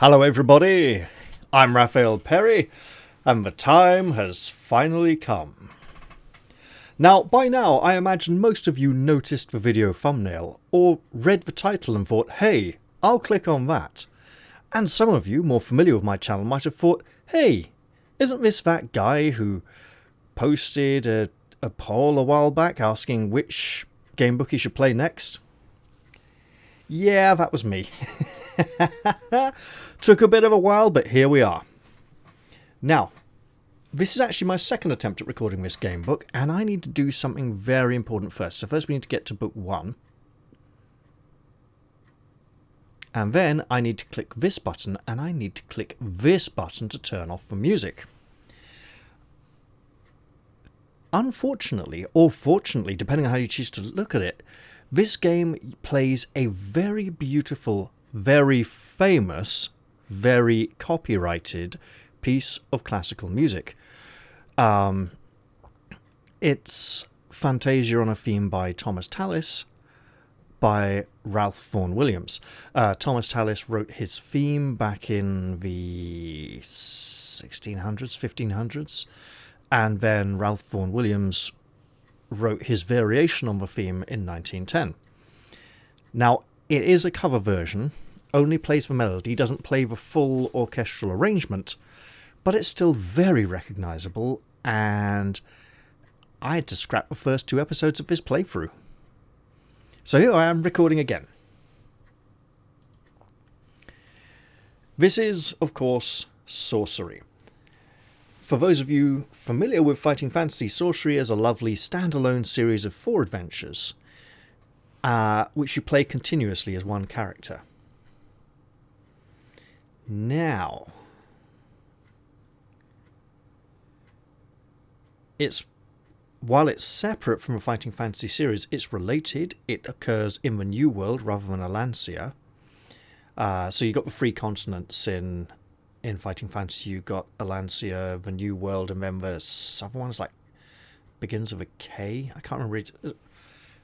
Hello everybody, I'm Raphael Perry, and the time has finally come. Now, by now, I imagine most of you noticed the video thumbnail, or read the title and thought, hey, I'll click on that. And some of you, more familiar with my channel, might have thought, hey, isn't this that guy who posted a poll a while back asking which gamebook he should play next? Yeah, that was me. Took a bit of a while, but here we are. Now, this is actually my second attempt at recording this game book, and I need to do something very important first. So first we need to get to book 1. And then I need to click this button, and I need to click this button to turn off the music. Unfortunately, or fortunately, depending on how you choose to look at it, this game plays a very beautiful, very famous, very copyrighted piece of classical music. It's Fantasia on a Theme by Thomas Tallis, by Ralph Vaughan Williams. Thomas Tallis wrote his theme back in the 1600s, 1500s, and then Ralph Vaughan Williams wrote his variation on the theme in 1910. Now, it is a cover version, only plays the melody, doesn't play the full orchestral arrangement, but it's still very recognisable, and I had to scrap the first 2 episodes of this playthrough. So here I am recording again. This is, of course, Sorcery. For those of you familiar with Fighting Fantasy, Sorcery is a lovely standalone series of 4 adventures, which you play continuously as one character. Now, while it's separate from the Fighting Fantasy series, it's related. It occurs in the New World rather than Alancia. So you got the 3 continents in Fighting Fantasy. You got Alancia, the New World, and then the other one's like begins with a K. I can't remember it,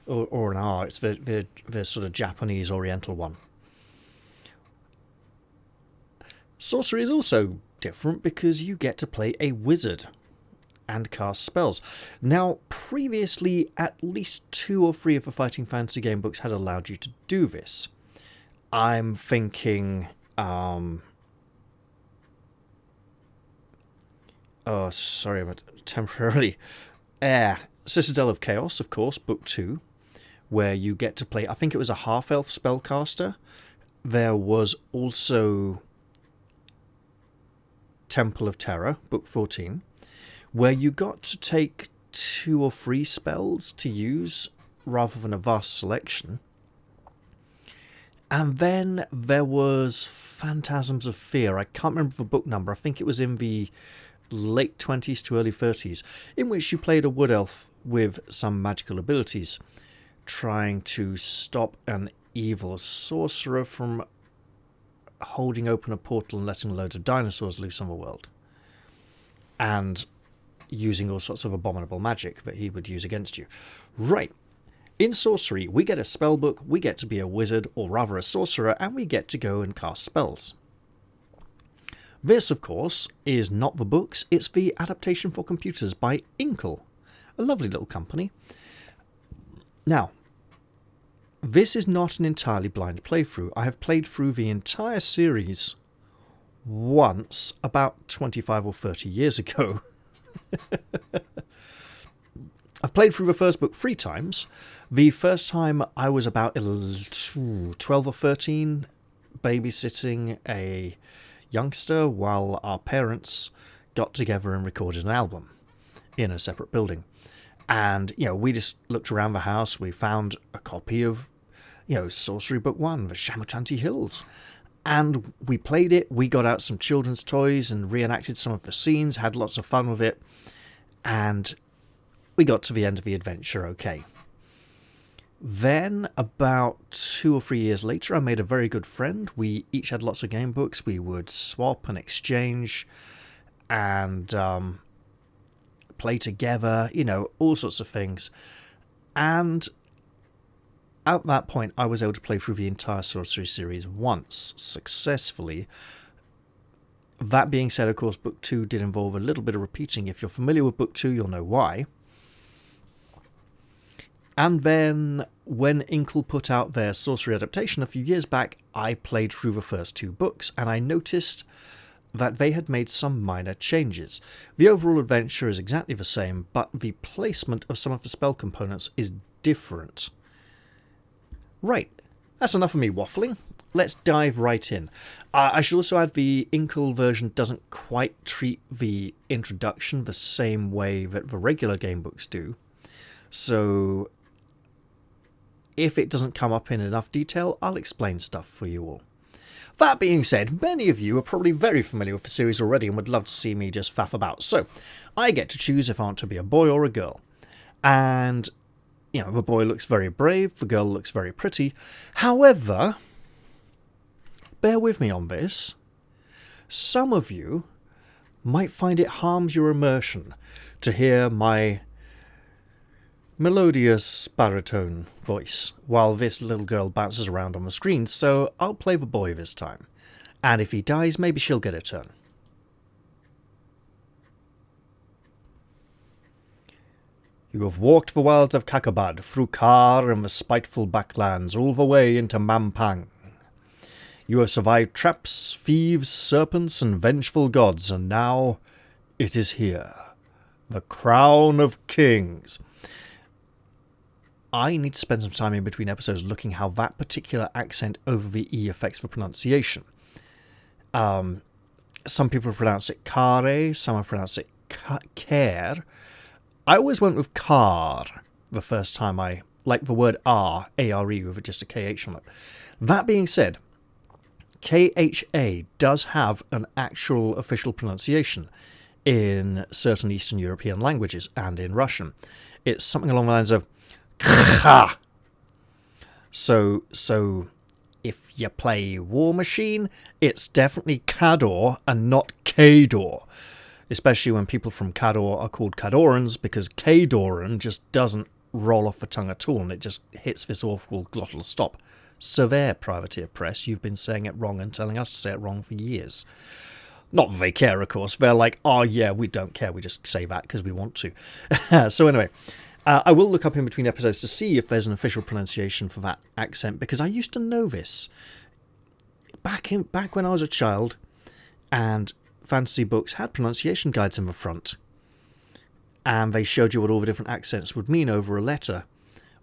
or an R. It's the sort of Japanese Oriental one. Sorcery is also different because you get to play a wizard and cast spells. Now, previously, at least 2 or 3 of the Fighting Fantasy game books had allowed you to do this. I'm thinking, oh, sorry, but temporarily. Citadel of Chaos, of course, book 2, where you get to play, I think it was a half-elf spellcaster. There was also Temple of Terror, book 14, where you got to take 2 or 3 spells to use rather than a vast selection. And then there was Phantasms of Fear. I can't remember the book number. I think it was in the late 20s to early 30s, in which you played a wood elf with some magical abilities, trying to stop an evil sorcerer from holding open a portal and letting loads of dinosaurs loose on the world, and using all sorts of abominable magic that he would use against you. Right. In Sorcery, we get a spell book, we get to be a wizard, or rather a sorcerer, and we get to go and cast spells. This, of course, is not the books, it's the adaptation for computers by Inkle, a lovely little company. Now, this is not an entirely blind playthrough. I have played through the entire series once, about 25 or 30 years ago. I've played through the first book 3 times. The first time I was about 12 or 13, babysitting a youngster while our parents got together and recorded an album in a separate building. And, we just looked around the house. We found a copy of, Sorcery Book 1, the Shamutanti Hills. And we played it. We got out some children's toys and reenacted some of the scenes, had lots of fun with it. And we got to the end of the adventure okay. Then, about 2 or 3 years later, I made a very good friend. We each had lots of game books. We would swap and exchange and play together, all sorts of things. And at that point, I was able to play through the entire Sorcery series once, successfully, That being said, of course, Book 2 did involve a little bit of repeating. If you're familiar with Book 2, you'll know why. And then, when Inkle put out their Sorcery adaptation a few years back, I played through the first 2 books, and I noticed that they had made some minor changes. The overall adventure is exactly the same, but the placement of some of the spell components is different. Right, that's enough of me waffling. Let's dive right in. I should also add the Inkle version doesn't quite treat the introduction the same way that the regular game books do. So if it doesn't come up in enough detail, I'll explain stuff for you all. That being said, many of you are probably very familiar with the series already and would love to see me just faff about. So I get to choose if I want to be a boy or a girl. And, you know, the boy looks very brave, the girl looks very pretty. However, bear with me on this. Some of you might find it harms your immersion to hear my melodious baritone voice while this little girl bounces around on the screen, so I'll play the boy this time. And if he dies, maybe she'll get a turn. You have walked the wilds of Kakabad, through Khare and the spiteful Baklands, all the way into Mampang. You have survived traps, thieves, serpents, and vengeful gods, and now it is here. The Crown of Kings. I need to spend some time in between episodes looking how that particular accent over the E affects the pronunciation. Some people pronounce it Khare, some have pronounced it Khare. I always went with Khare the first time I like the word R, A-R-E, with just a K-H on it. That being said, K-H-A does have an actual official pronunciation in certain Eastern European languages and in Russian. It's something along the lines of Kha. So if you play War Machine, it's definitely Khador and not Khador. Especially when people from Khador are called Khadorans, because Khadoran just doesn't roll off the tongue at all, and it just hits this awful glottal stop. So there, Privateer Press, you've been saying it wrong and telling us to say it wrong for years. Not that they care, of course. They're like, oh yeah, we don't care, we just say that because we want to. So anyway, I will look up in between episodes to see if there's an official pronunciation for that accent, because I used to know this. Back when I was a child, and fantasy books had pronunciation guides in the front, and they showed you what all the different accents would mean over a letter.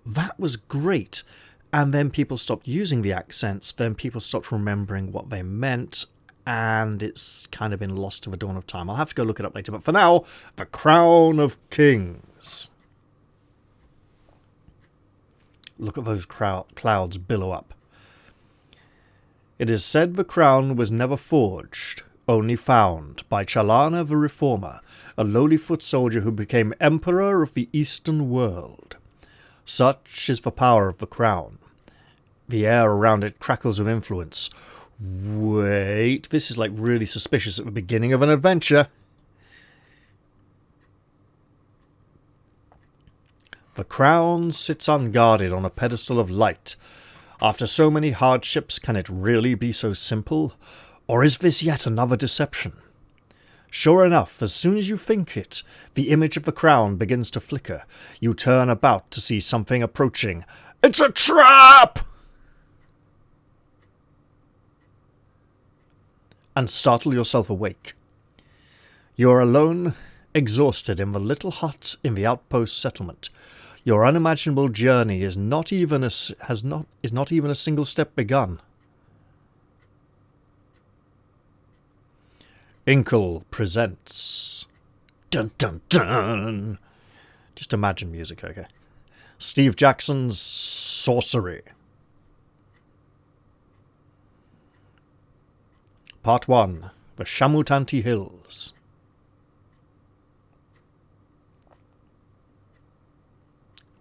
That was great. And then people stopped using the accents, then people stopped remembering what they meant, and it's kind of been lost to the dawn of time. I'll have to go look it up later, but for now, the Crown of Kings. Look at those clouds billow up. It is said the crown was never forged, only found, by Chalana the Reformer, a lowly foot soldier who became Emperor of the Eastern world. Such is the power of the crown. The air around it crackles with influence. Wait, this is like really suspicious at the beginning of an adventure. The crown sits unguarded on a pedestal of light. After so many hardships, can it really be so simple? Or is this yet another deception? Sure enough, as soon as you think it, the image of the crown begins to flicker. You turn about to see something approaching. It's a trap! And startle yourself awake. You are alone, exhausted in the little hut in the outpost settlement. Your unimaginable journey is not even a single step begun. Inkle presents. Dun dun dun. Just imagine music, okay? Steve Jackson's Sorcery. Part 1. The Shamutanti Hills.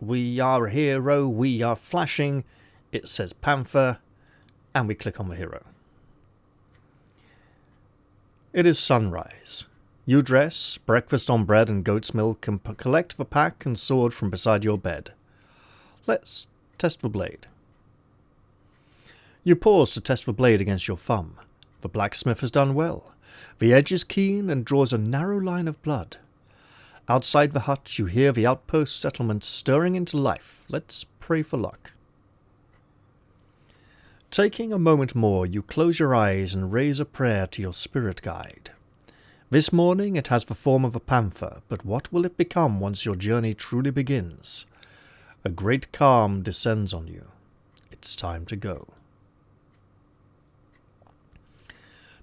We are a hero, we are flashing. It says Panther, and we click on the hero. It is sunrise. You dress, breakfast on bread and goat's milk, and collect the pack and sword from beside your bed. Let's test the blade. You pause to test the blade against your thumb. The blacksmith has done well. The edge is keen and draws a narrow line of blood. Outside the hut you hear the outpost settlement stirring into life. Let's pray for luck. Taking a moment more, you close your eyes and raise a prayer to your spirit guide. This morning it has the form of a panther, but what will it become once your journey truly begins? A great calm descends on you. It's time to go.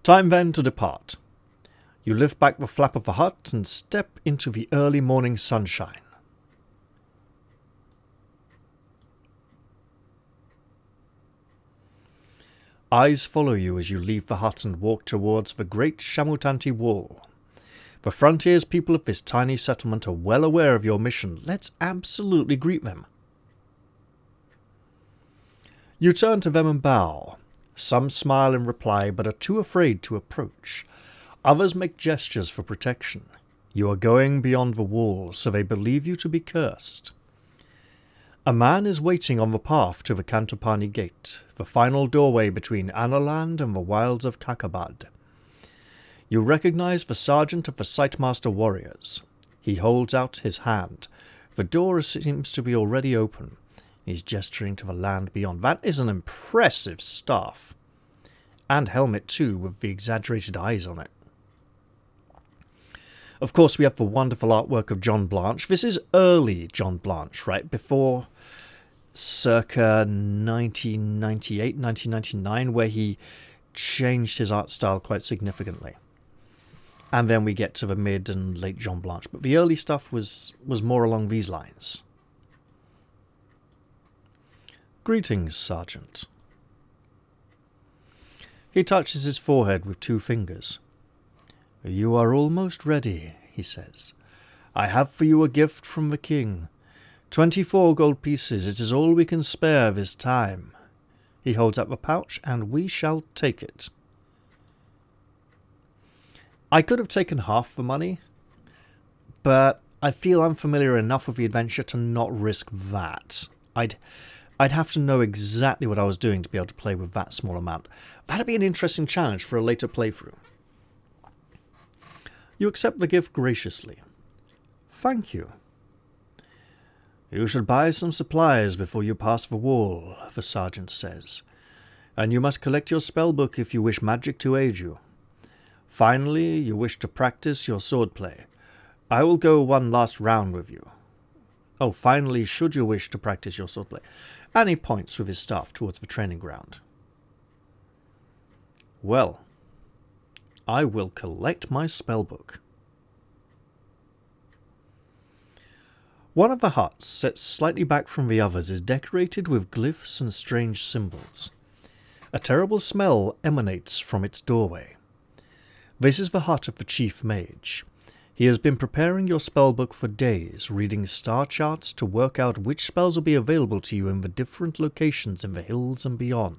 Time then to depart. You lift back the flap of the hut and step into the early morning sunshine. Eyes follow you as you leave the hut and walk towards the great Shamutanti wall. The frontiers people of this tiny settlement are well aware of your mission. Let's absolutely greet them. You turn to them and bow. Some smile in reply, but are too afraid to approach. Others make gestures for protection. You are going beyond the wall, so they believe you to be cursed. A man is waiting on the path to the Cantopani gate, the final doorway between Analand and the wilds of Kakabad. You recognize the sergeant of the Sightmaster warriors. He holds out his hand. The door seems to be already open. He's gesturing to the land beyond. That is an impressive staff. And helmet too, with the exaggerated eyes on it. Of course, we have the wonderful artwork of John Blanche. This is early John Blanche, right? Before circa 1998, 1999, where he changed his art style quite significantly. And then we get to the mid and late John Blanche. But the early stuff was more along these lines. Greetings, Sergeant. He touches his forehead with 2 fingers. You are almost ready, he says. I have for you a gift from the king. 24 gold pieces. It is all we can spare this time. He holds up the pouch, and we shall take it. I could have taken half the money, but I feel I'm familiar enough with the adventure to not risk that. I'd have to know exactly what I was doing to be able to play with that small amount. That'd be an interesting challenge for a later playthrough. You accept the gift graciously. Thank you. You should buy some supplies before you pass the wall, the sergeant says. And you must collect your spellbook if you wish magic to aid you. Finally, you wish to practice your swordplay. I will go one last round with you. Oh, finally, should you wish to practice your swordplay. And he points with his staff towards the training ground. Well, I will collect my spellbook. One of the huts, set slightly back from the others, is decorated with glyphs and strange symbols. A terrible smell emanates from its doorway. This is the hut of the chief mage. He has been preparing your spellbook for days, reading star charts to work out which spells will be available to you in the different locations in the hills and beyond.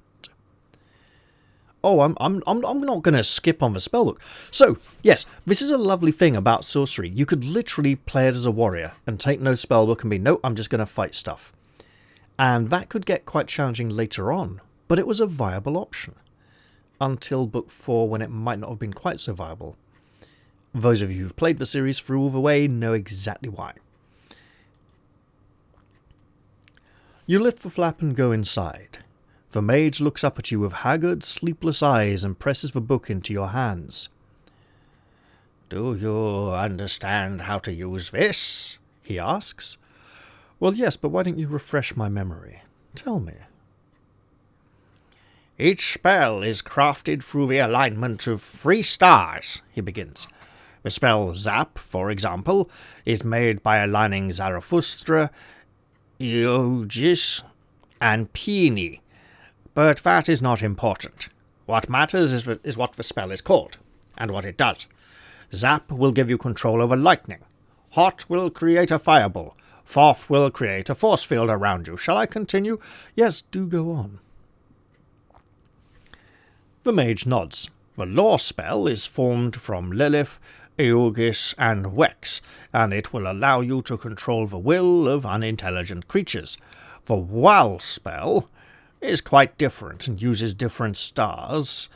Oh, I'm not going to skip on the spellbook. So, yes, this is a lovely thing about sorcery. You could literally play it as a warrior and take no spellbook and be, no, I'm just going to fight stuff. And that could get quite challenging later on, but it was a viable option. Until book 4, when it might not have been quite so viable. Those of you who've played the series through all the way know exactly why. You lift the flap and go inside. The mage looks up at you with haggard, sleepless eyes and presses the book into your hands. Do you understand how to use this? He asks. Well, yes, but why don't you refresh my memory? Tell me. Each spell is crafted through the alignment of 3 stars, he begins. The spell Zap, for example, is made by aligning Zarathustra, Eogis, and Peony. But that is not important. What matters is what the spell is called, and what it does. Zap will give you control over lightning. Hot will create a fireball. Forth will create a force field around you. Shall I continue? Yes, do go on. The mage nods. The law spell is formed from Lilith, Eogis, and Wex, and it will allow you to control the will of unintelligent creatures. The Wow spell is quite different and uses different stars,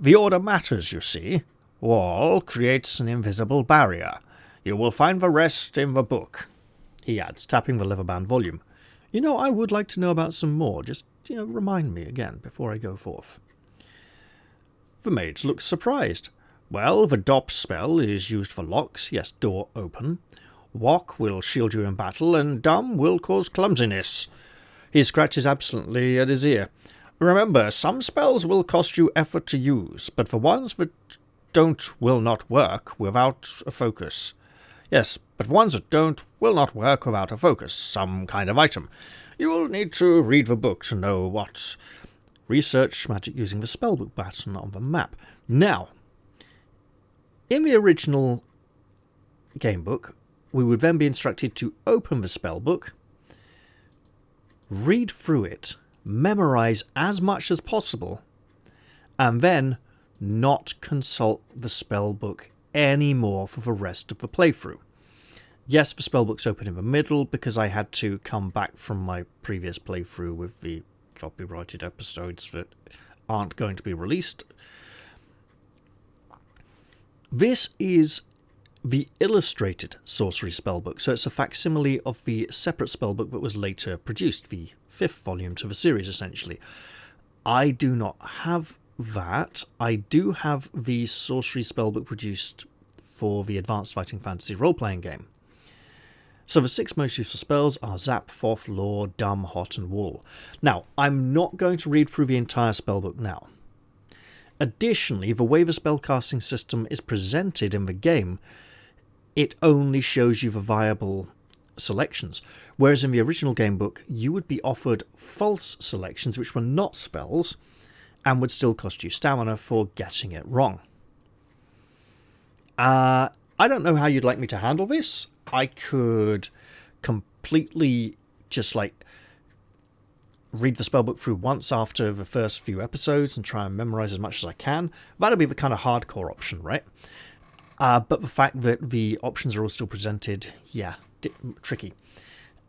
The order matters, you see. Wall creates an invisible barrier. You will find the rest in the book," he adds, tapping the leather-bound volume. I would like to know about some more. Just, remind me again before I go forth." The mage looks surprised. "Well, the dop spell is used for locks, yes, door open. Walk will shield you in battle, and dumb will cause clumsiness." He scratches absently at his ear. "Remember, some spells will cost you effort to use, but the ones that will not work without a focus. Yes, but the ones that will not work without a focus, some kind of item. You will need to read the book to know what. Research magic using the spellbook button on the map." Now, in the original gamebook, we would then be instructed to open the spellbook, read through it, memorize as much as possible, and then not consult the spellbook anymore for the rest of the playthrough. Yes, the spellbook's open in the middle because I had to come back from my previous playthrough with the copyrighted episodes that aren't going to be released. This is the illustrated Sorcery spellbook, so it's a facsimile of the separate spellbook that was later produced, the 5th volume to the series, essentially. I do not have that. I do have the Sorcery spellbook produced for the Advanced Fighting Fantasy role-playing game. So the 6 most useful spells are Zap, Foth, Law, Dumb, Hot, and Wall. Now, I'm not going to read through the entire spellbook now. Additionally, the way the spellcasting system is presented in the game, it only shows you the viable selections, whereas in the original gamebook, you would be offered false selections which were not spells, and would still cost you stamina for getting it wrong. I don't know how you'd like me to handle this. I could completely just read the spellbook through once after the first few episodes and try and memorize as much as I can. That'd be the kind of hardcore option, right? But the fact that the options are all still presented, tricky.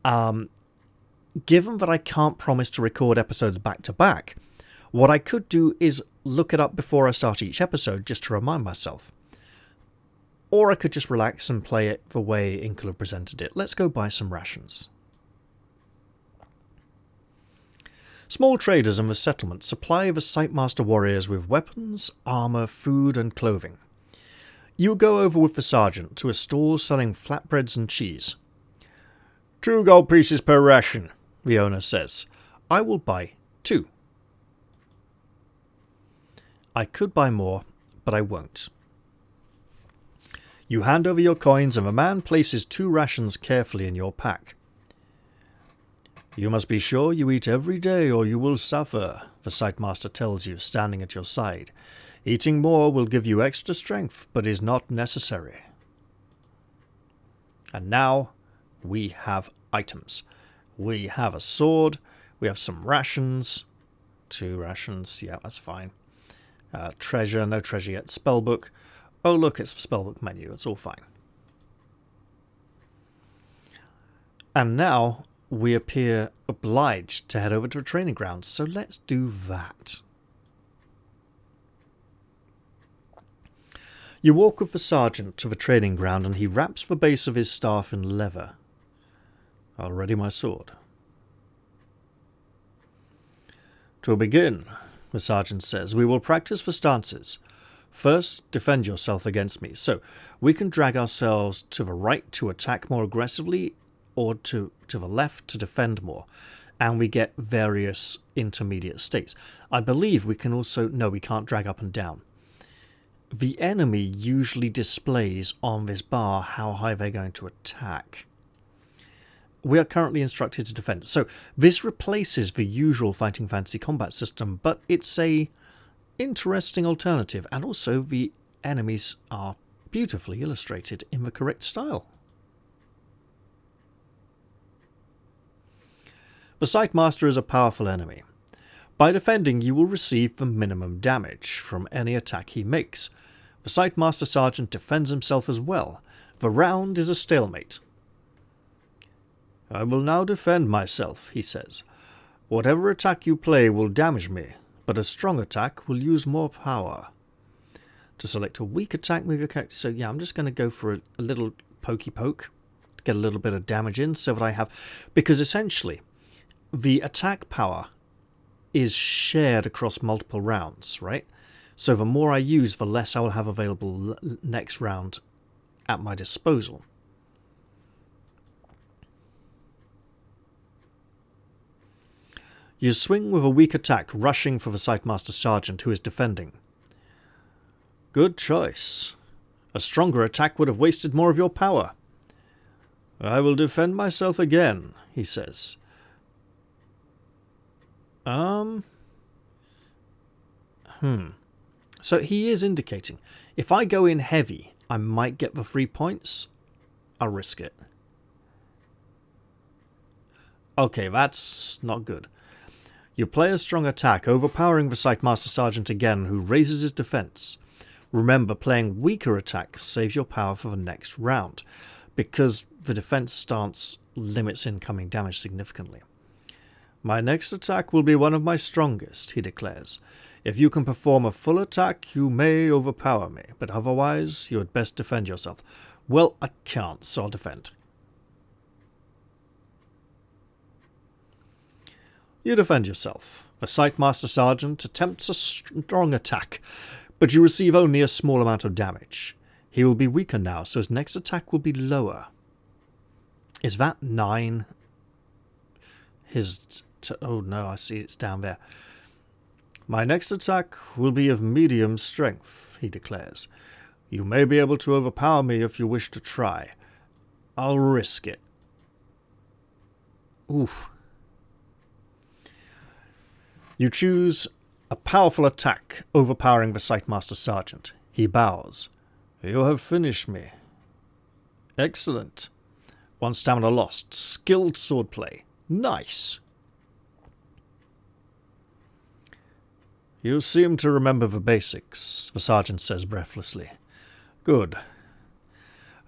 Given that I can't promise to record episodes back to back, what I could do is look it up before I start each episode just to remind myself. Or I could just relax and play it the way Inkle have presented it. Let's go buy some rations. Small traders in the settlement supply the Sightmaster warriors with weapons, armour, food and clothing. You go over with the sergeant to a stall selling flatbreads and cheese. 2 gold pieces per ration, the owner says. I will buy 2. I could buy more, but I won't. You hand over your coins and the man places 2 rations carefully in your pack. You must be sure you eat every day or you will suffer, the Sightmaster tells you, standing at your side. Eating more will give you extra strength, but is not necessary. And now we have items. We have a sword, we have some rations. 2 rations, yeah, that's fine. Treasure, no treasure yet. Spellbook. Oh, look, it's the spellbook menu. It's all fine. And now we appear obliged to head over to a training ground, so let's do that. You walk with the sergeant to the training ground, and he wraps the base of his staff in leather. I'll ready my sword. To begin, the sergeant says, we will practice the stances. First, defend yourself against me. So, we can drag ourselves to the right to attack more aggressively, or to the left to defend more. And we get various intermediate states. I believe we can also... No, we can't drag up and down. The enemy usually displays on this bar how high they're going to attack. We are currently instructed to defend. So, this replaces the usual Fighting Fantasy combat system, but it's a interesting alternative, and also the enemies are beautifully illustrated in the correct style. The Sightmaster is a powerful enemy. By defending, you will receive the minimum damage from any attack he makes. The Sightmaster Sergeant defends himself as well. The round is a stalemate. I will now defend myself, he says. Whatever attack you play will damage me, but a strong attack will use more power. To select a weak attack, move your character. So yeah, I'm just going to go for a little pokey poke to get a little bit of damage in so that I have... Because essentially, the attack power is shared across multiple rounds, right? So the more I use, the less I will have available next round at my disposal. You swing with a weak attack, rushing for the Sightmaster Sergeant who is defending. Good choice. A stronger attack would have wasted more of your power. I will defend myself again, he says. So he is indicating, if I go in heavy, I might get the 3 points. I'll risk it. Okay, that's not good. You play a strong attack, overpowering the Sightmaster Sergeant again, who raises his defense. Remember, playing weaker attacks saves your power for the next round, because the defense stance limits incoming damage significantly. My next attack will be one of my strongest, he declares. If you can perform a full attack, you may overpower me, but otherwise you had best defend yourself. Well, I can't, so I'll defend. You defend yourself. The Sightmaster Sergeant attempts a strong attack, but you receive only a small amount of damage. He will be weaker now, so his next attack will be lower. Is that 9? Oh no, I see it's down there. My next attack will be of medium strength, he declares. You may be able to overpower me if you wish to try. I'll risk it. Oof. You choose a powerful attack, overpowering the Sightmaster Sergeant. He bows. You have finished me. Excellent. 1 stamina lost. Skilled swordplay. Nice. You seem to remember the basics, the sergeant says breathlessly. Good.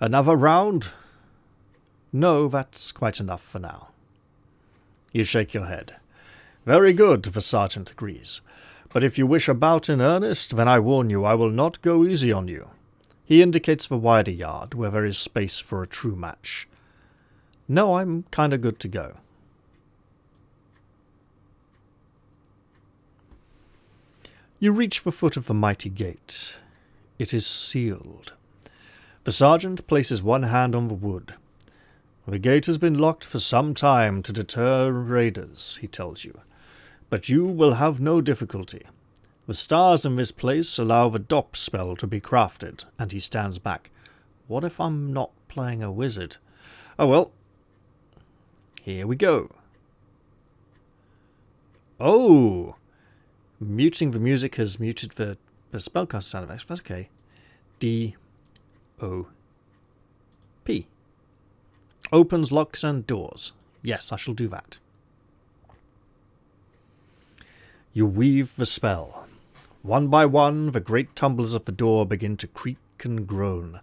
Another round? No, that's quite enough for now. You shake your head. Very good, the sergeant agrees. But if you wish a bout in earnest, then I warn you I will not go easy on you. He indicates the wider yard, where there is space for a true match. No, I'm kinda good to go. You reach the foot of the mighty gate. It is sealed. The sergeant places one hand on the wood. The gate has been locked for some time to deter raiders, he tells you. But you will have no difficulty. The stars in this place allow the DOP spell to be crafted, and he stands back. What if I'm not playing a wizard? Oh well. Here we go. Oh! Muting the music has muted the spellcaster sound effects, but okay. D-O-P. Opens locks and doors. Yes, I shall do that. You weave the spell. One by one, the great tumblers of the door begin to creak and groan.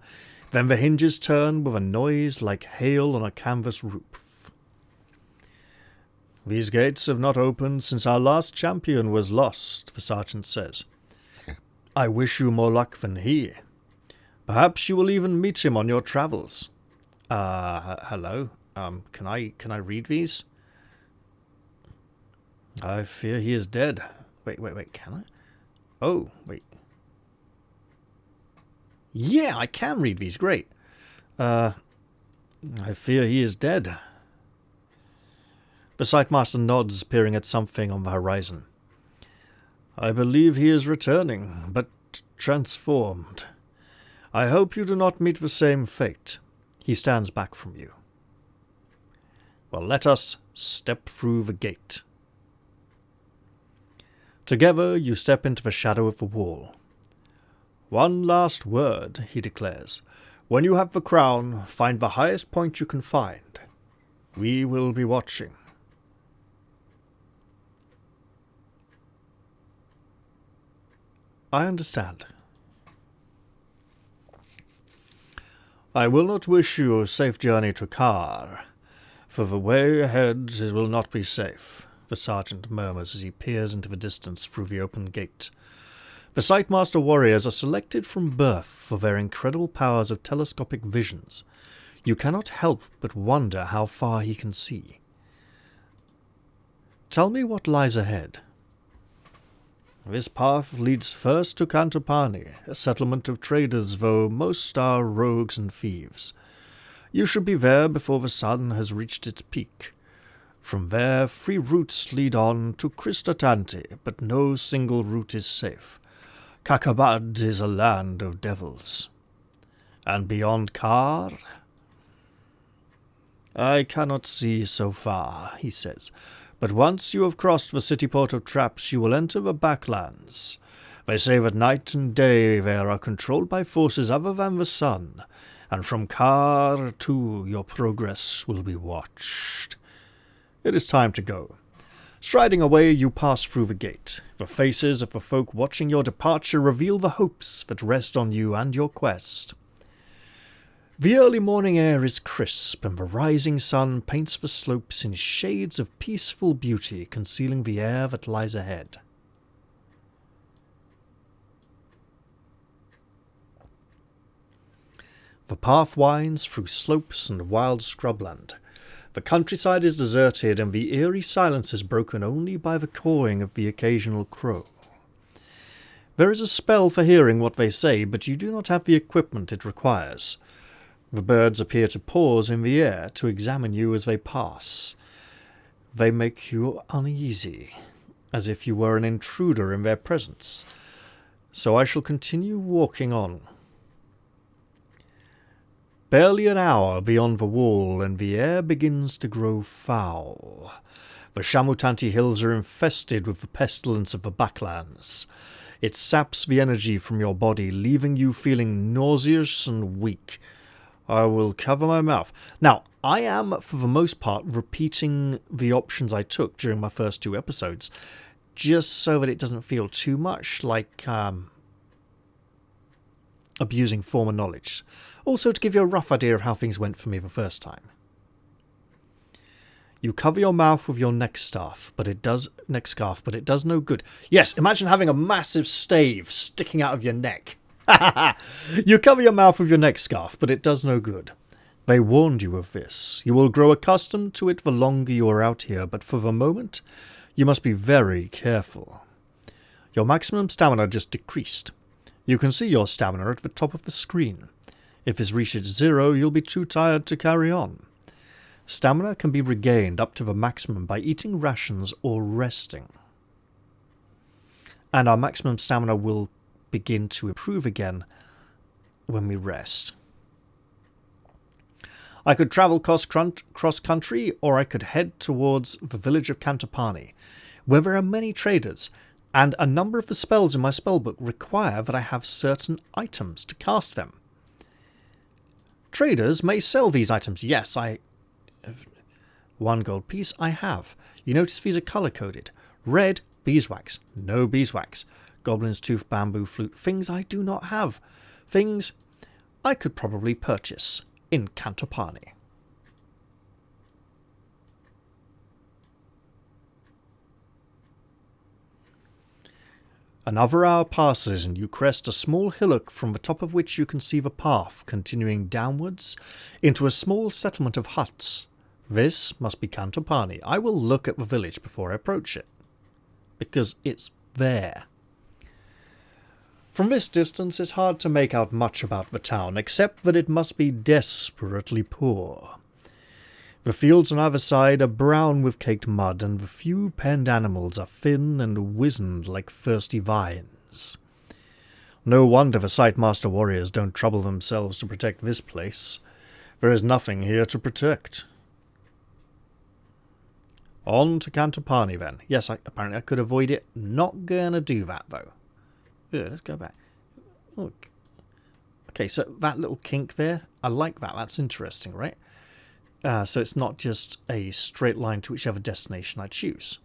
Then the hinges turn with a noise like hail on a canvas roof. These gates have not opened since our last champion was lost, the sergeant says. I wish you more luck than he. Perhaps you will even meet him on your travels. Hello? Can I read these? I fear he is dead. Wait, can I? Oh, wait. Yeah, I can read these, great. I fear he is dead. The Sightmaster nods, peering at something on the horizon. I believe he is returning, but transformed. I hope you do not meet the same fate. He stands back from you. Well, let us step through the gate. Together you step into the shadow of the wall. One last word, he declares. When you have the crown, find the highest point you can find. We will be watching. I understand. I will not wish you a safe journey to Khare, for the way ahead it will not be safe, the sergeant murmurs as he peers into the distance through the open gate. The Sightmaster warriors are selected from birth for their incredible powers of telescopic visions. You cannot help but wonder how far he can see. Tell me what lies ahead. This path leads first to Cantopani, a settlement of traders, though most are rogues and thieves. You should be there before the sun has reached its peak. From there, 3 routes lead on to Cristatanti, but no single route is safe. Kakabad is a land of devils. And beyond Khare? I cannot see so far, he says, but once you have crossed the Cityport of Traps, you will enter the Baklands. They say that night and day there are controlled by forces other than the sun, and from Khare too your progress will be watched. It is time to go. Striding away, you pass through the gate. The faces of the folk watching your departure reveal the hopes that rest on you and your quest. The early morning air is crisp, and the rising sun paints the slopes in shades of peaceful beauty, concealing the air that lies ahead. The path winds through slopes and wild scrubland. The countryside is deserted, and the eerie silence is broken only by the cawing of the occasional crow. There is a spell for hearing what they say, but you do not have the equipment it requires. The birds appear to pause in the air to examine you as they pass. They make you uneasy, as if you were an intruder in their presence. So I shall continue walking on. Barely an hour beyond the wall, and the air begins to grow foul. The Shamutanti Hills are infested with the pestilence of the Baklands. It saps the energy from your body, leaving you feeling nauseous and weak. I will cover my mouth. Now, I am, for the most part, repeating the options I took during my first 2 episodes, just so that it doesn't feel too much like abusing former knowledge. Also, to give you a rough idea of how things went for me the first time. You cover your mouth with your neck scarf, but it does no good. Yes, imagine having a massive stave sticking out of your neck. You cover your mouth with your neck scarf, but it does no good. They warned you of this. You will grow accustomed to it the longer you are out here, but for the moment, you must be very careful. Your maximum stamina just decreased. You can see your stamina at the top of the screen. If this reaches 0, you'll be too tired to carry on. Stamina can be regained up to the maximum by eating rations or resting. And our maximum stamina will begin to improve again when we rest. I could travel cross-country, or I could head towards the village of Cantopani, where there are many traders, and a number of the spells in my spellbook require that I have certain items to cast them. Traders may sell these items. Yes, I have 1 gold piece. I have. You notice these are colour-coded. Red, beeswax. No beeswax. Goblin's tooth, bamboo, flute. Things I do not have. Things I could probably purchase in Cantopani. Another hour passes, and you crest a small hillock from the top of which you can see the path continuing downwards into a small settlement of huts. This must be Cantopani. I will look at the village before I approach it, because it's there. From this distance it's hard to make out much about the town, except that it must be desperately poor. The fields on either side are brown with caked mud, and the few penned animals are thin and wizened like thirsty vines. No wonder the Sightmaster warriors don't trouble themselves to protect this place. There is nothing here to protect. On to Cantopani, then. Yes, apparently I could avoid it. Not gonna do that, though. Let's go back. Oh. Okay, so that little kink there, I like that. That's interesting, right? So it's not just a straight line to whichever destination I choose.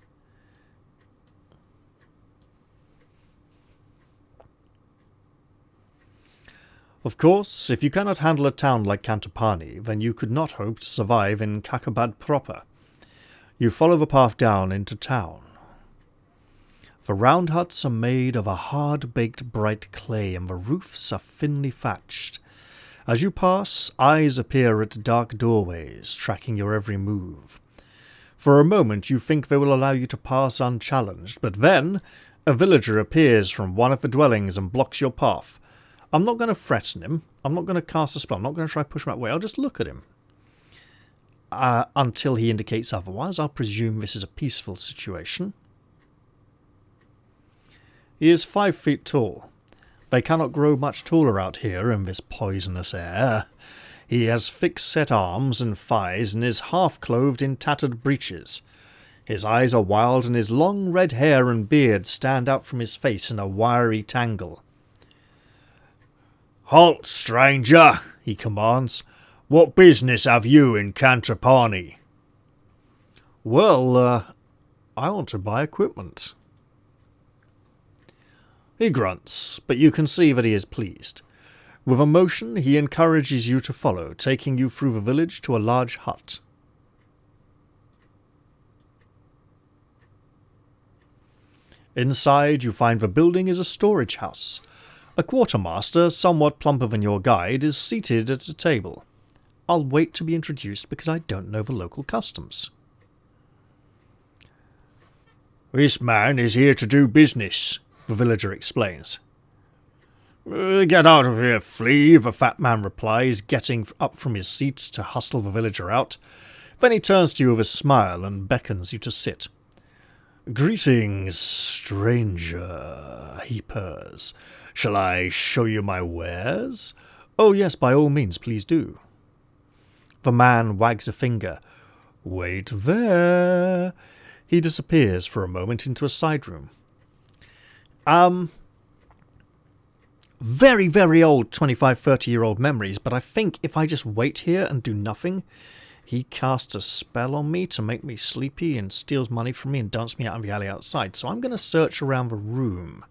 Of course, if you cannot handle a town like Cantopani, then you could not hope to survive in Kakabad proper. You follow the path down into town. The round huts are made of a hard-baked bright clay, and the roofs are thinly thatched. As you pass, eyes appear at dark doorways, tracking your every move. For a moment you think they will allow you to pass unchallenged, but then a villager appears from one of the dwellings and blocks your path. I'm not going to threaten him. I'm not going to cast a spell. I'm not going to try to push him away. I'll just look at him. Until he indicates otherwise, I'll presume this is a peaceful situation. He is 5 feet tall. They cannot grow much taller out here in this poisonous air. He has thick-set arms and thighs and is half-clothed in tattered breeches. His eyes are wild and his long red hair and beard stand out from his face in a wiry tangle. "Halt, stranger," he commands. "What business have you in Cantopani?" "Well, I want to buy equipment." He grunts, but you can see that he is pleased. With a motion, he encourages you to follow, taking you through the village to a large hut. Inside, you find the building is a storage house. A quartermaster, somewhat plumper than your guide, is seated at a table. I'll wait to be introduced because I don't know the local customs. "This man is here to do business," the villager explains. "Get out of here, flea," the fat man replies, getting up from his seat to hustle the villager out. Then he turns to you with a smile and beckons you to sit. "Greetings, stranger," he purrs. "Shall I show you my wares?" "Oh yes, by all means, please do." The man wags a finger. "Wait there." He disappears for a moment into a side room. Very, very old 25, 30-year-old memories, but I think if I just wait here and do nothing, he casts a spell on me to make me sleepy and steals money from me and dumps me out in the alley outside, so I'm going to search around the room.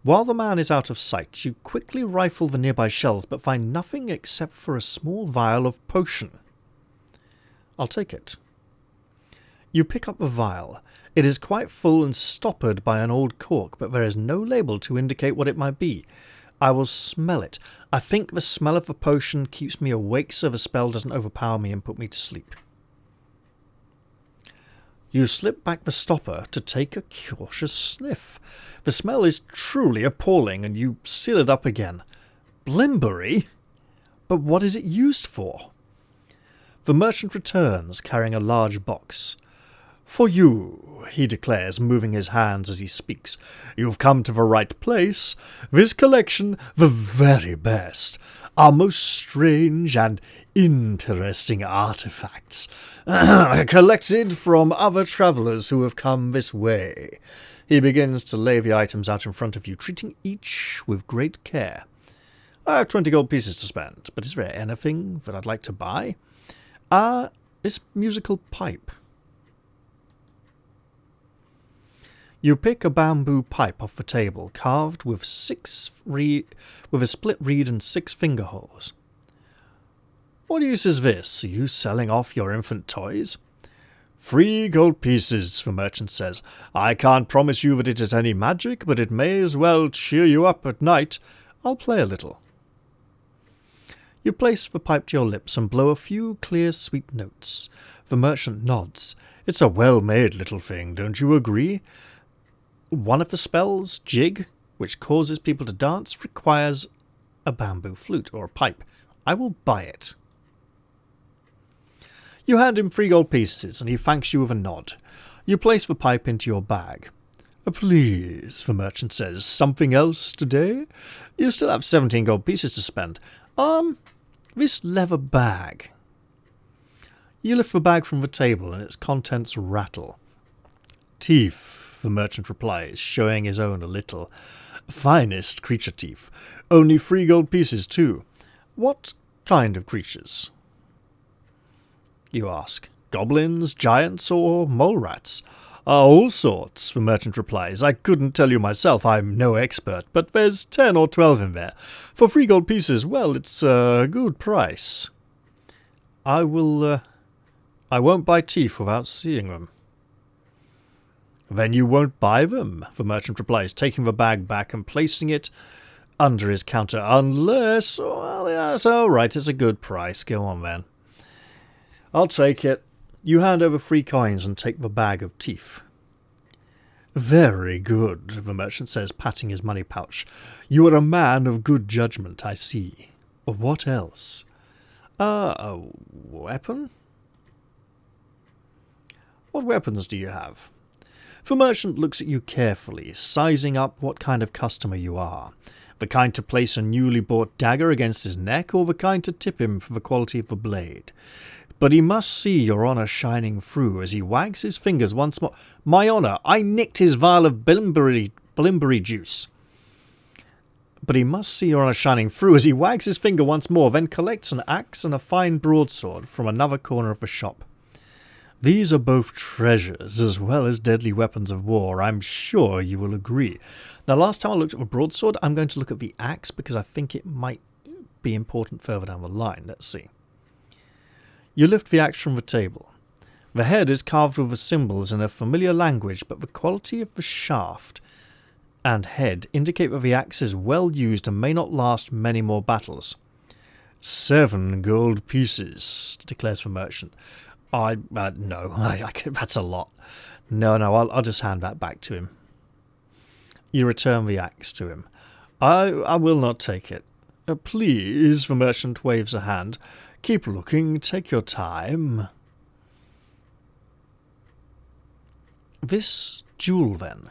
While the man is out of sight, you quickly rifle the nearby shelves but find nothing except for a small vial of potion. I'll take it. You pick up the vial. It is quite full and stoppered by an old cork, but there is no label to indicate what it might be. I will smell it. I think the smell of the potion keeps me awake so the spell doesn't overpower me and put me to sleep. You slip back the stopper to take a cautious sniff. The smell is truly appalling, and you seal it up again. Blimbery? But what is it used for? The merchant returns, carrying a large box. "For you," he declares, moving his hands as he speaks. "You've come to the right place. This collection, the very best. Our most strange and interesting artifacts, collected from other travellers who have come this way." He begins to lay the items out in front of you, treating each with great care. "I have 20 gold pieces to spend, but is there anything that I'd like to buy?" This musical pipe." You pick a bamboo pipe off the table, carved with a split reed and 6 finger holes. "What use is this? Are you selling off your infant toys?" 3 gold pieces, the merchant says. "I can't promise you that it is any magic, but it may as well cheer you up at night. I'll play a little." You place the pipe to your lips and blow a few clear, sweet notes. The merchant nods. "It's a well-made little thing, don't you agree?" One of the spells, Jig, which causes people to dance, requires a bamboo flute or a pipe. I will buy it. You hand him 3 gold pieces, and he thanks you with a nod. You place the pipe into your bag. "Please," the merchant says, "something else today? You still have 17 gold pieces to spend. This leather bag." You lift the bag from the table, and its contents rattle. "Teeth," the merchant replies, showing his own a little. "Finest creature teeth. Only 3 gold pieces, too. What kind of creatures?" You ask. "Goblins, giants, or mole rats?" "All sorts," the merchant replies. "I couldn't tell you myself, I'm no expert, but there's 10 or 12 in there. For 3 gold pieces, well, it's a good price." I won't buy teeth without seeing them." Then you won't buy them, the merchant replies, taking the bag back and placing it under his counter. Unless, well, that's all right, it's a good price. Go on, then. I'll take it. You hand over 3 coins and take the bag of teeth. Very good, the merchant says, patting his money pouch. You are a man of good judgment, I see. What else? A weapon? What weapons do you have? The merchant looks at you carefully, sizing up what kind of customer you are. The kind to place a newly bought dagger against his neck, or the kind to tip him for the quality of the blade. But he must see your honour shining through as he wags his fingers once more. My honour, I nicked his vial of blimbery juice. But he must see your honour shining through as he wags his finger once more, then collects an axe and a fine broadsword from another corner of the shop. These are both treasures as well as deadly weapons of war. I'm sure you will agree. Now, last time I looked at the broadsword, I'm going to look at the axe because I think it might be important further down the line. Let's see. You lift the axe from the table. The head is carved with the symbols in a familiar language, but the quality of the shaft and head indicate that the axe is well used and may not last many more battles. 7 gold pieces, declares the merchant. No, that's a lot. No, I'll just hand that back to him. You return the axe to him. I will not take it. Please, the merchant waves a hand. Keep looking, take your time. This jewel, then.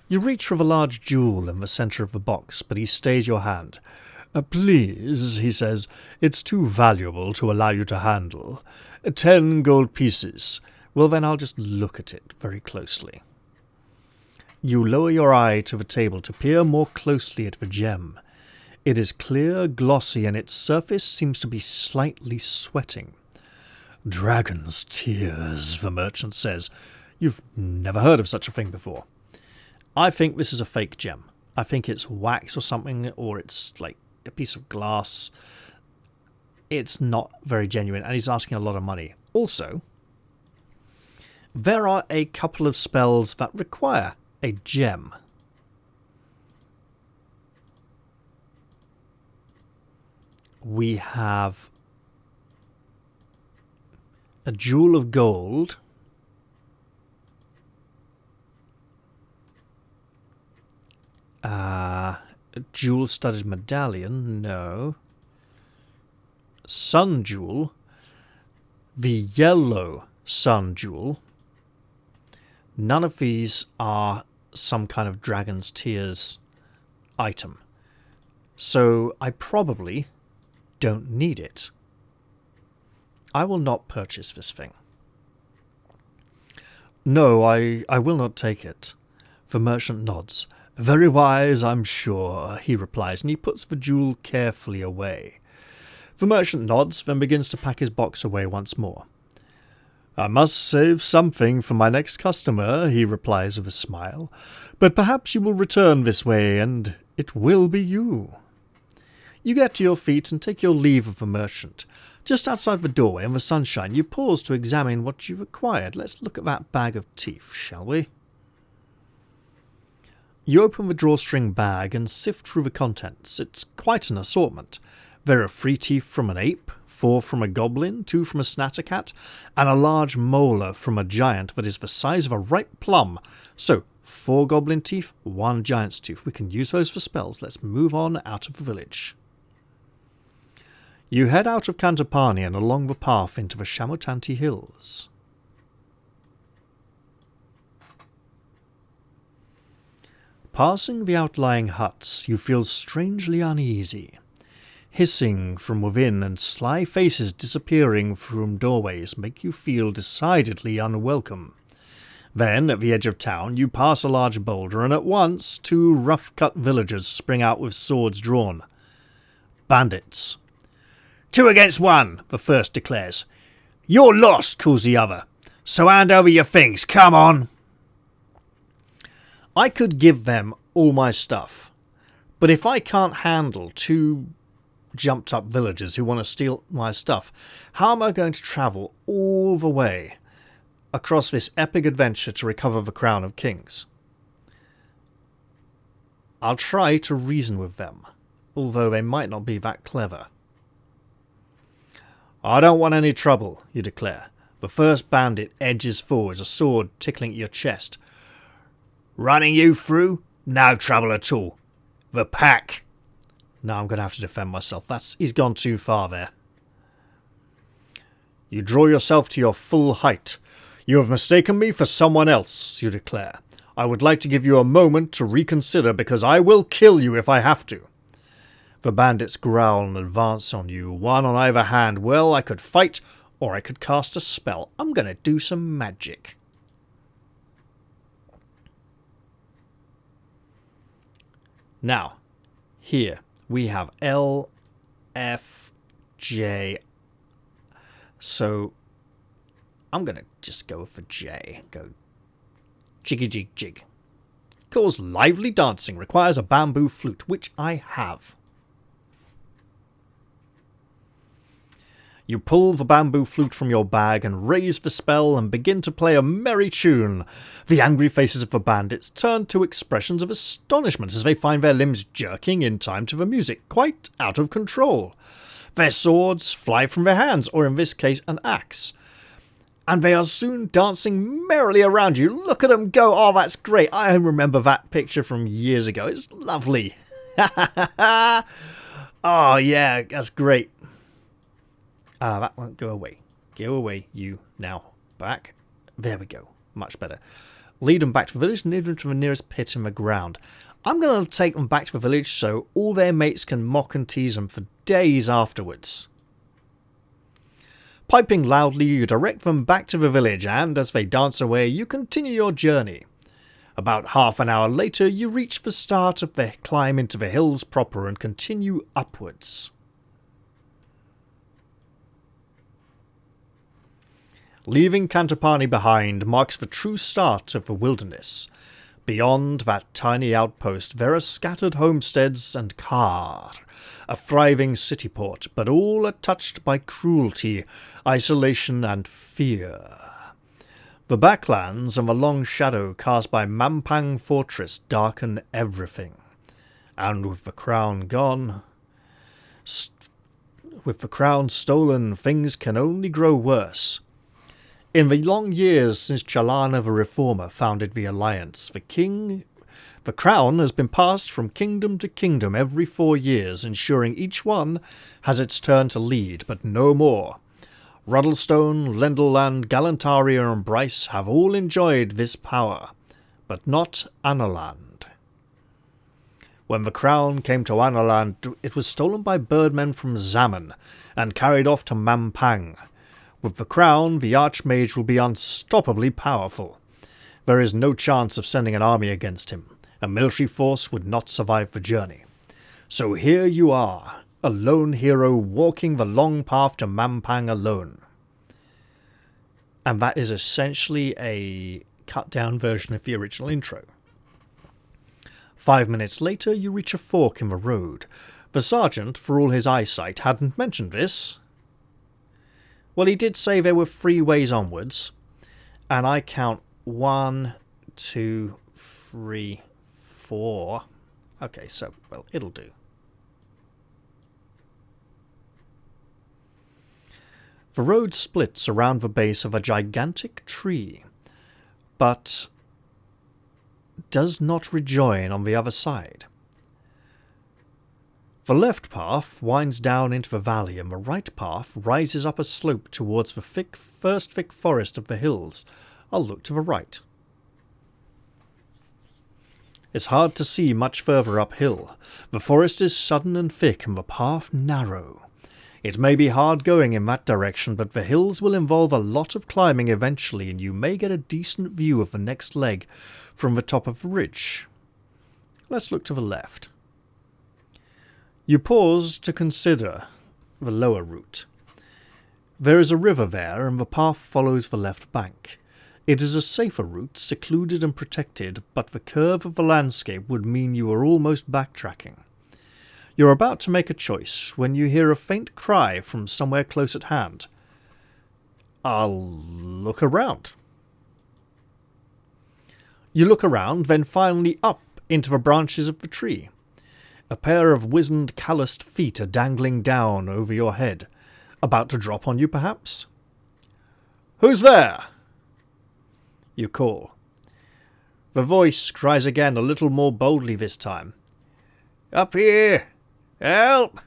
You reach for the large jewel in the centre of the box, but he stays your hand. Please, he says, it's too valuable to allow you to handle. 10 gold pieces. Well, then I'll just look at it very closely. You lower your eye to the table to peer more closely at the gem. It is clear, glossy, and its surface seems to be slightly sweating. Dragon's tears, the merchant says. You've never heard of such a thing before. I think this is a fake gem. I think it's wax or something, or it's like a piece of glass. It's not very genuine, and he's asking a lot of money. Also, there are a couple of spells that require a gem. We have a jewel of gold, a jewel-studded medallion, no. Sun jewel, the yellow sun jewel. None of these are some kind of dragon's tears item. So I probably don't need it. I will not purchase this thing. No, I will not take it. The merchant nods. Very wise, I'm sure, he replies, and he puts the jewel carefully away. The merchant nods, then begins to pack his box away once more. I must save something for my next customer, he replies with a smile, but perhaps you will return this way, and it will be you. You get to your feet and take your leave of the merchant. Just outside the doorway in the sunshine, you pause to examine what you've acquired. Let's look at that bag of teeth, shall we? You open the drawstring bag and sift through the contents. It's quite an assortment. There are 3 teeth from an ape, 4 from a goblin, 2 from a snattercat, and a large molar from a giant that is the size of a ripe plum. So, 4 goblin teeth, 1 giant's tooth. We can use those for spells. Let's move on out of the village. You head out of Cantopani and along the path into the Shamutanti Hills. Passing the outlying huts, you feel strangely uneasy. Hissing from within and sly faces disappearing from doorways make you feel decidedly unwelcome. Then, at the edge of town, you pass a large boulder, and at once 2 rough-cut villagers spring out with swords drawn. Bandits. 2 against 1, the first declares. You're lost, calls the other. So hand over your things, come on. I could give them all my stuff, but if I can't handle 2 jumped up villagers who want to steal my stuff, how am I going to travel all the way across this epic adventure to recover the crown of kings. I'll try to reason with them, although they might not be that clever. I don't want any trouble, you declare. The first bandit edges forward, a sword tickling at your chest. Running you through? No trouble at all. The pack. Now I'm going to have to defend myself. He's gone too far there. You draw yourself to your full height. You have mistaken me for someone else, you declare. I would like to give you a moment to reconsider because I will kill you if I have to. The bandits growl and advance on you, one on either hand. Well, I could fight or I could cast a spell. I'm going to do some magic. Now, here we have L, F, J. So, I'm going to just go for J. Go jiggy jig jig. Calls lively dancing. Requires a bamboo flute, which I have. You pull the bamboo flute from your bag and raise the spell and begin to play a merry tune. The angry faces of the bandits turn to expressions of astonishment as they find their limbs jerking in time to the music, quite out of control. Their swords fly from their hands, or in this case, an axe. And they are soon dancing merrily around you. Look at them go. Oh, that's great. I remember that picture from years ago. It's lovely. Oh, yeah, that's great. That won't go away. Go away, you. Now, back. There we go. Much better. Lead them back to the village and lead them to the nearest pit in the ground. I'm going to take them back to the village so all their mates can mock and tease them for days afterwards. Piping loudly, you direct them back to the village, and as they dance away, you continue your journey. About half an hour later, you reach the start of the climb into the hills proper and continue upwards. Leaving Cantopani behind marks the true start of the wilderness. Beyond that tiny outpost, there are scattered homesteads and Khare, a thriving city port, but all are touched by cruelty, isolation, and fear. The Baklands and the long shadow cast by Mampang fortress darken everything. And with the crown gone, with the crown stolen, things can only grow worse. In the long years since Chalana the Reformer founded the Alliance, the crown has been passed from kingdom to kingdom every 4 years, ensuring each one has its turn to lead, but no more. Ruddlestone, Lendelland, Galantaria and Bryce have all enjoyed this power, but not Analand. When the crown came to Analand, it was stolen by birdmen from Zaman and carried off to Mampang. With the crown, the Archmage will be unstoppably powerful. There is no chance of sending an army against him. A military force would not survive the journey. So here you are, a lone hero walking the long path to Mampang alone. And that is essentially a cut-down version of the original intro. 5 minutes later, you reach a fork in the road. The sergeant, for all his eyesight, hadn't mentioned this. Well, he did say there were 3 ways onwards, and I count 1, 2, 3, 4. Okay, so, well, it'll do. The road splits around the base of a gigantic tree, but does not rejoin on the other side. The left path winds down into the valley, and the right path rises up a slope towards the thick forest of the hills. I'll look to the right. It's hard to see much further uphill. The forest is sudden and thick, and the path narrow. It may be hard going in that direction, but the hills will involve a lot of climbing eventually, and you may get a decent view of the next leg from the top of the ridge. Let's look to the left. You pause to consider the lower route. There is a river there, and the path follows the left bank. It is a safer route, secluded and protected, but the curve of the landscape would mean you are almost backtracking. You're about to make a choice when you hear a faint cry from somewhere close at hand. I'll look around. You look around, then finally up into the branches of the tree. A pair of wizened, calloused feet are dangling down over your head. About to drop on you, perhaps? "Who's there?" You call. The voice cries again, a little more boldly this time. "Up here! Help!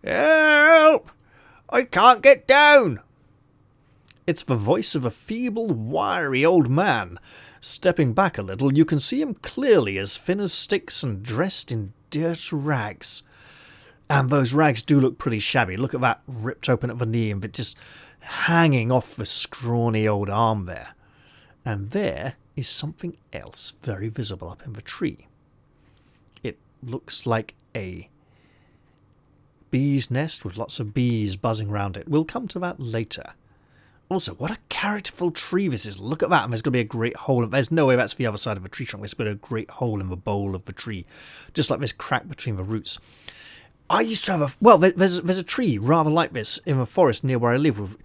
Help! I can't get down!" It's the voice of a feeble, wiry old man. Stepping back a little, you can see him clearly, as thin as sticks and dressed in dirt rags. And those rags do look pretty shabby. Look at that ripped open at the knee and just hanging off the scrawny old arm there. And there is something else very visible up in the tree. It looks like a bee's nest with lots of bees buzzing around it. We'll come to that later. Also, what a characterful tree this is. Look at that, and there's going to be a great hole. There's no way that's the other side of a tree trunk. There's going to be a great hole in the bole of the tree, just like this crack between the roots. I used to have a... Well, there's a tree rather like this in the forest near where I live, with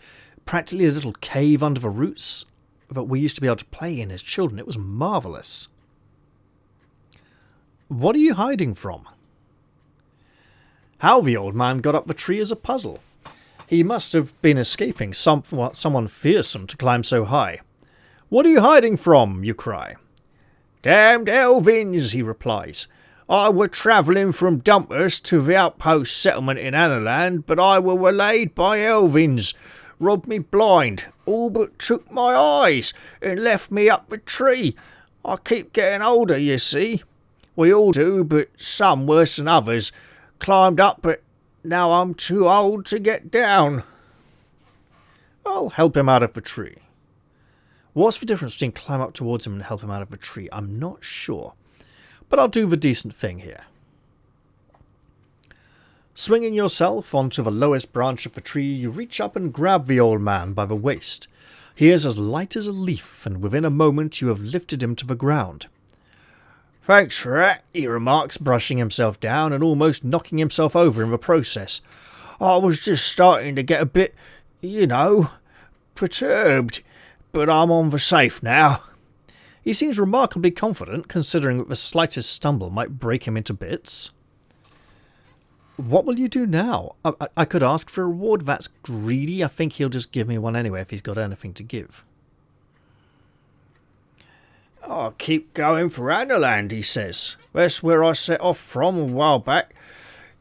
practically a little cave under the roots that we used to be able to play in as children. It was marvellous. What are you hiding from? How the old man got up the tree is a puzzle. He must have been escaping someone fearsome to climb so high. "What are you hiding from?" you cry. "Damned Elvins," he replies. "I were travelling from Dumper's to the outpost settlement in Analand, but I were waylaid by Elvins, robbed me blind, all but took my eyes, and left me up the tree. I keep getting older, you see. We all do, but some worse than others. Climbed up, but now I'm too old to get down." I'll help him out of the tree. What's the difference between climb up towards him and help him out of the tree? I'm not sure. But I'll do the decent thing here. Swinging yourself onto the lowest branch of the tree, you reach up and grab the old man by the waist. He is as light as a leaf, and within a moment you have lifted him to the ground. "Thanks for that," he remarks, brushing himself down and almost knocking himself over in the process. "I was just starting to get a bit, perturbed, but I'm on the safe now." He seems remarkably confident, considering that the slightest stumble might break him into bits. What will you do now? I could ask for a reward. That's greedy. I think he'll just give me one anyway if he's got anything to give. "I'll keep going for Analand," he says. "That's where I set off from a while back.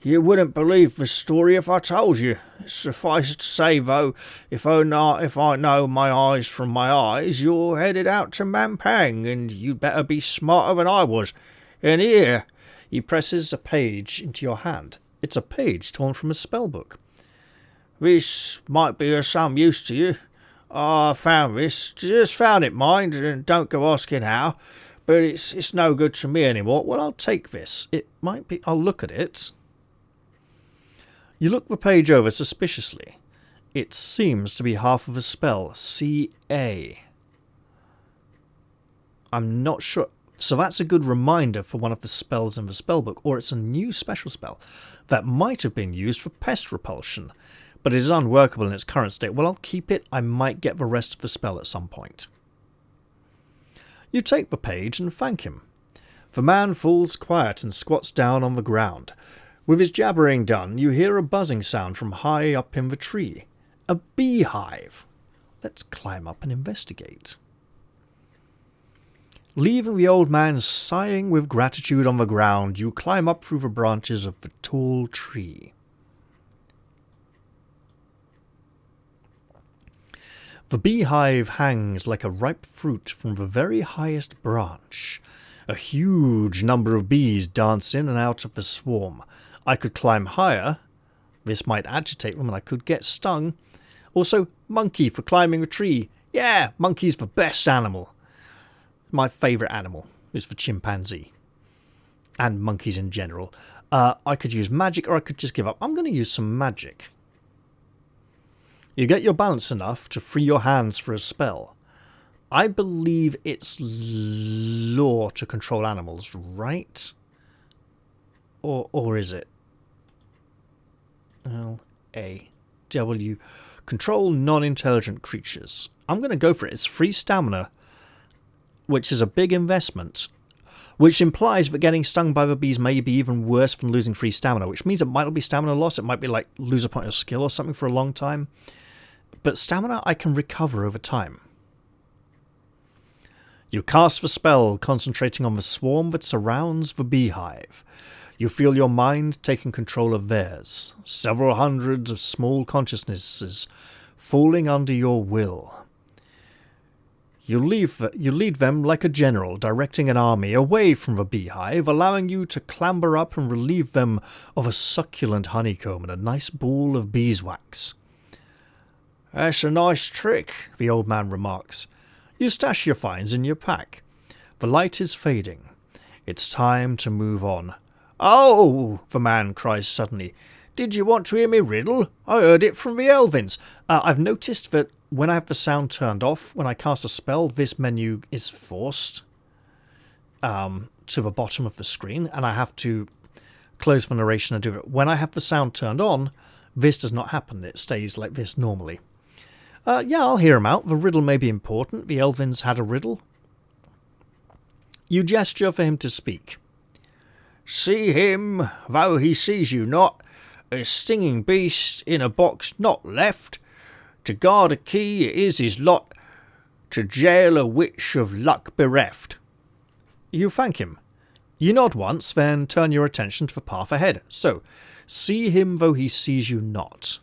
You wouldn't believe the story if I told you. Suffice to say, though, if I know my eyes from my eyes, you're headed out to Mampang, and you'd better be smarter than I was. And here," he presses a page into your hand. It's a page torn from a spellbook. "This might be of some use to you. I found this. Just found it, mind, and don't go asking how. But it's no good to me anymore. Well, I'll take this. It might be... I'll look at it." You look the page over suspiciously. It seems to be half of a spell. CA. I'm not sure. So that's a good reminder for one of the spells in the spellbook, or it's a new special spell that might have been used for pest repulsion, but it is unworkable in its current state. Well, I'll keep it. I might get the rest of the spell at some point. You take the page and thank him. The man falls quiet and squats down on the ground. With his jabbering done, you hear a buzzing sound from high up in the tree. A beehive. Let's climb up and investigate. Leaving the old man sighing with gratitude on the ground, you climb up through the branches of the tall tree. The beehive hangs like a ripe fruit from the very highest branch. A huge number of bees dance in and out of the swarm. I could climb higher. This might agitate them and I could get stung. Also, monkey for climbing a tree. Yeah, monkey's the best animal. My favourite animal is the chimpanzee. And monkeys in general. I could use magic or I could just give up. I'm going to use some magic. You get your balance enough to free your hands for a spell. I believe it's law to control animals, right? Or is it? L-A-W. Control non-intelligent creatures. I'm going to go for it. It's free stamina. which is a big investment, which implies that getting stung by the bees may be even worse than losing free stamina, which means it might not be stamina loss, it might be like lose a point of skill or something for a long time. But stamina I can recover over time. You cast the spell, concentrating on the swarm that surrounds the beehive. You feel your mind taking control of theirs, several hundreds of small consciousnesses falling under your will. You lead them like a general, directing an army away from the beehive, allowing you to clamber up and relieve them of a succulent honeycomb and a nice ball of beeswax. That's a nice trick, the old man remarks. You stash your finds in your pack. The light is fading. It's time to move on. Oh, the man cries suddenly. Did you want to hear me riddle? I heard it from the Elvins. I've noticed that when I have the sound turned off, when I cast a spell, this menu is forced to the bottom of the screen, and I have to close the narration and do it. When I have the sound turned on, this does not happen. It stays like this normally. Yeah, I'll hear him out. The riddle may be important. The Elvins had a riddle. You gesture for him to speak. See him, though he sees you not, a stinging beast in a box not left. To guard a key it is his lot, to jail a witch of luck bereft. You thank him. You nod once, then turn your attention to the path ahead. So, see him though he sees you not.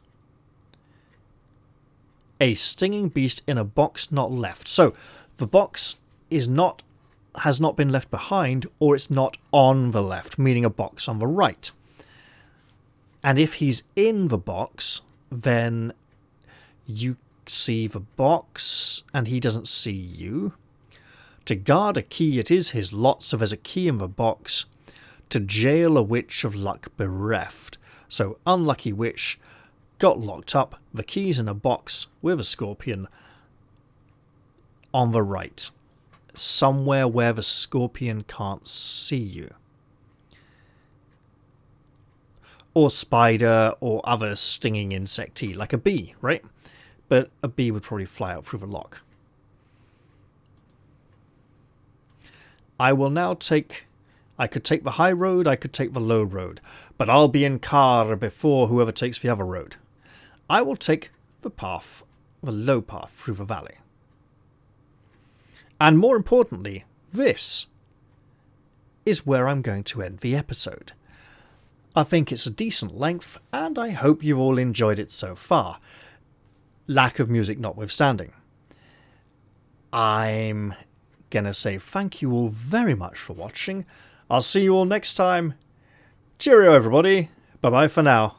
A stinging beast in a box not left. So, the box has not been left behind, or it's not on the left, meaning a box on the right. And if he's in the box, then you see the box and he doesn't see you. To guard a key it is his lot, so there's a key in the box. To jail a witch of luck bereft. So unlucky witch got locked up, the key's in a box with a scorpion on the right. Somewhere where the scorpion can't see you. Or spider or other stinging insecty, like a bee, right? But a bee would probably fly out through the lock. I will now I could take the high road, I could take the low road, but I'll be in Khare before whoever takes the other road. I will take the low path through the valley. And more importantly, this is where I'm going to end the episode. I think it's a decent length, and I hope you've all enjoyed it so far. Lack of music notwithstanding. I'm gonna say thank you all very much for watching. I'll see you all next time. Cheerio, everybody. Bye-bye for now.